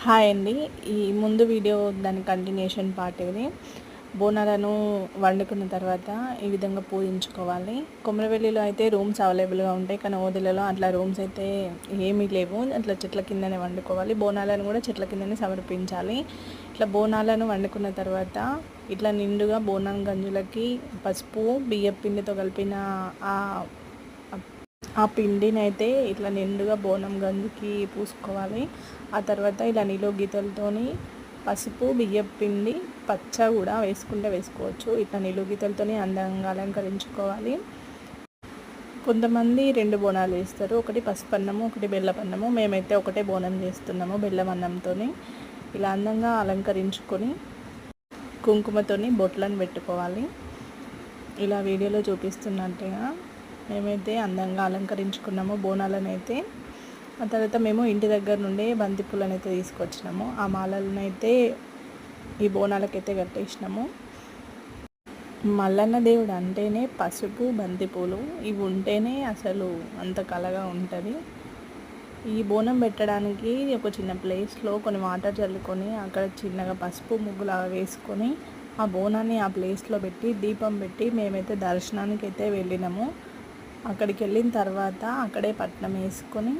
Hi అండి. ఈ ముందు వీడియో దాని కంటిన్యూషన్ పార్ట్ ఇది. బోనాలను వండుకున్న తర్వాత ఈ విధంగా పూజించుకోవాలి. కొమరవెల్లిలో అయితే రూమ్స్ అవైలబుల్గా ఉంటాయి, కానీ ఓదెలలో అట్లా రూమ్స్ అయితే ఏమీ లేవు. అట్లా చెట్ల కిందనే వండుకోవాలి. బోనాలను కూడా చెట్ల కిందనే సమర్పించాలి. ఇట్లా బోనాలను వండుకున్న తర్వాత ఇట్లా నిండుగా బోనం గంజులకి పసుపు బియ్యం పిండితో కలిపిన ఆ ఆ పిండినైతే ఇట్లా నిండుగా బోనం గంజికి పూసుకోవాలి. ఆ తర్వాత ఇలా నిలువు గీతలతోని పసుపు బియ్యం పిండి పచ్చ కూడా వేసుకుంటే వేసుకోవచ్చు. ఇట్లా నిలువు గీతలతోని అందంగా అలంకరించుకోవాలి. కొంతమంది 2 బోనాలు వేస్తారు, ఒకటి పసుపు అన్నము, ఒకటి బెల్లపన్నము. మేమైతే ఒకటే బోనం చేస్తున్నాము బెల్లం అన్నంతో. ఇలా అందంగా అలంకరించుకొని కుంకుమతోని బొట్లను పెట్టుకోవాలి. ఇలా వీడియోలో చూపిస్తున్నట్టుగా మేమైతే అందంగా అలంకరించుకున్నాము బోనాలను అయితే. ఆ తర్వాత మేము ఇంటి దగ్గర నుండి బంతిపూలను అయితే తీసుకొచ్చినాము. ఆ మాలలను అయితే ఈ బోనాలకైతే కట్టేసినాము. మల్లన్న దేవుడు అంటేనే పసుపు బంతిపూలు, ఇవి ఉంటేనే అసలు అంత కళగా ఉంటుంది. ఈ బోనం పెట్టడానికి ఒక చిన్న ప్లేస్లో కొన్ని వాటర్ చల్లుకొని అక్కడ చిన్నగా పసుపు ముగ్గులాగా వేసుకొని ఆ బోనాన్ని ఆ ప్లేస్లో పెట్టి దీపం పెట్టి మేమైతే దర్శనానికి అయితే వెళ్ళినాము. అక్కడికి వెళ్ళిన తర్వాత అక్కడే పట్నం వేసుకొని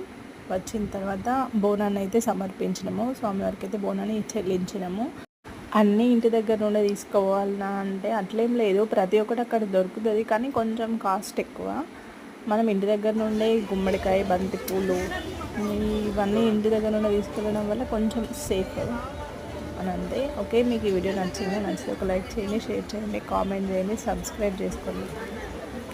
వచ్చిన తర్వాత బోనాన్ని అయితే సమర్పించినాము. స్వామివారికి అయితే బోనాన్ని చెల్లించినాము. అన్నీ ఇంటి దగ్గర నుండి తీసుకోవాలన్నా అంటే అట్లేం లేదు, ప్రతి ఒక్కటి అక్కడ దొరుకుతుంది, కానీ కొంచెం కాస్ట్ ఎక్కువ. మనం ఇంటి దగ్గర నుండే గుమ్మడికాయ బంతిపూలు ఇవన్నీ ఇంటి దగ్గర నుండి తీసుకెళ్ళడం వల్ల కొంచెం సేఫ్ అని అంతే. ఓకే, మీకు ఈ వీడియో నచ్చితే ఒక లైక్ చేయండి, షేర్ చేయండి, కామెంట్ చేయండి, సబ్స్క్రైబ్ చేసుకోండి.